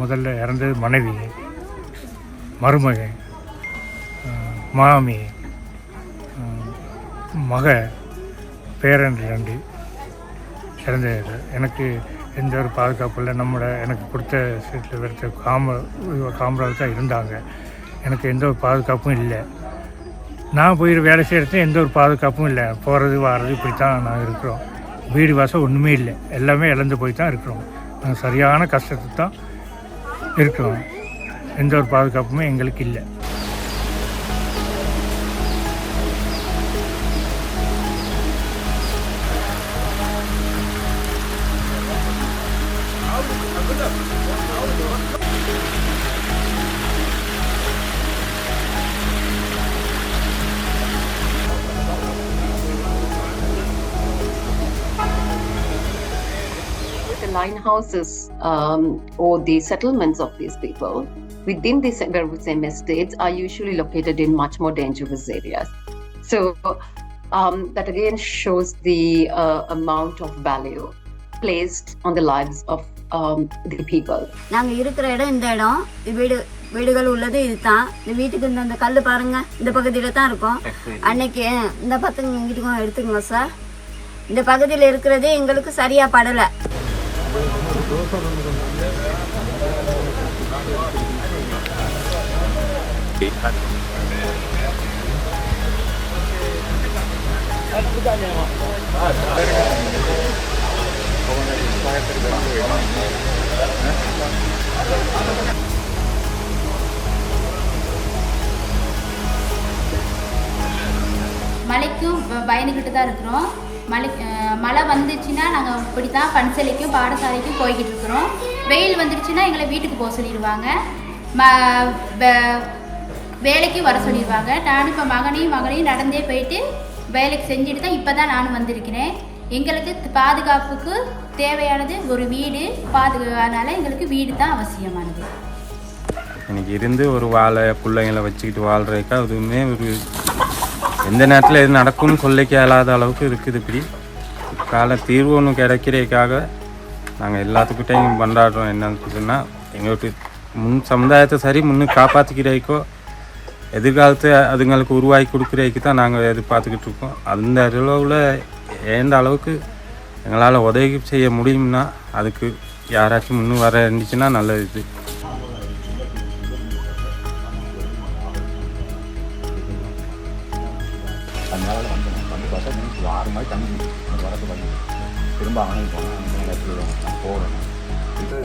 முதல்ல இறந்தது மனைவி, மருமகன், மாமி, மக, பேரன் 2 இறந்த. எனக்கு எந்த ஒரு பாதுகாப்பு இல்லை. எனக்கு கொடுத்த சீட்டில் வரைச்ச காமராஜ் தான் இருந்தாங்க. எனக்கு எந்த ஒரு பாதுகாப்பும் இல்லை. நான் போய் வேலை செய்கிறது எந்த ஒரு பாதுகாப்பும் இல்லை. போகிறது வர்றது இப்படி தான் நாங்கள் இருக்கிறோம். வீடு வாசம் ஒன்றுமே இல்லை. எல்லாமே இழந்து போய் தான் இருக்கிறோம். நாங்கள் சரியான கஷ்டத்தை தான் இருக்கிறோம். எந்த ஒரு பாதுகாப்புமே எங்களுக்கு இல்லை. The line houses or the settlements of these people within the same estates are usually located in much more dangerous areas. So that again shows the amount of value placed on the lives of the people. நாங்க இருக்கிற இடம் இந்த இடம், வீடுகள் உள்ளது இதுதான். இந்த வீட்டுக்கு இந்த கல் பாருங்க, இந்த பகுதியில தான் இருக்கும். அன்னைக்கு இந்த பத்துங்க வீட்டுக்கும் எடுத்துக்கோங்க சார். இந்த பகுதியில் இருக்கிறதே எங்களுக்கு சரியா படலை. மழைக்கும் பயந்துக்கிட்டு தான் இருக்கிறோம். மழை வந்துச்சுன்னா நாங்கள் இப்படி தான் பன்சலைக்கும் பாடசாலைக்கும் போய்கிட்டு இருக்கிறோம். வெயில் வந்துடுச்சுன்னா எங்களை வீட்டுக்கு போக சொல்லிடுவாங்க, வேலைக்கு வர சொல்லிடுவாங்க. நானும் இப்போ மகனையும் நடந்தே போயிட்டு வேலைக்கு செஞ்சுட்டு தான் இப்போ தான் நானும் வந்திருக்கிறேன். எங்களுக்கு பாதுகாப்புக்கு தேவையானது ஒரு வீடு. அதனால் எங்களுக்கு வீடு தான் அவசியமானது. எனக்கு இருந்து ஒரு பிள்ளைங்களை வச்சுக்கிட்டு வாழ்கிறதுக்கா அதுவுமே ஒரு எந்த நேரத்தில் எது நடக்கும்னு சொல்லிக்க இயலாத அளவுக்கு இருக்குது. இப்படி கால தீர்வு ஒன்று கிடைக்கிறதுக்காக நாங்கள் எல்லாத்துக்கிட்டையும் கொண்டாடுறோம். என்னன்னு சொன்னால் எங்களுக்கு சமுதாயத்தை சரி முன்னுக்கு காப்பாற்றிக்கிறதுக்கோ எதிர்காலத்தை அதுங்களுக்கு உருவாக்கி கொடுக்குறதுக்கு தான் நாங்கள் எதிர்பார்த்துக்கிட்டு இருக்கோம். அந்த அளவில் எந்த அளவுக்கு எங்களால் உதவி செய்ய முடியும்னா அதுக்கு யாராச்சும் முன்னும் வர இருந்துச்சுன்னா நல்லது. அதனால வந்து பார்த்தா மீன்ஸ் 6 மாதிரி தண்ணி வரது பண்ணி திரும்ப ஆணையம் போனோம் போகிறோம். இது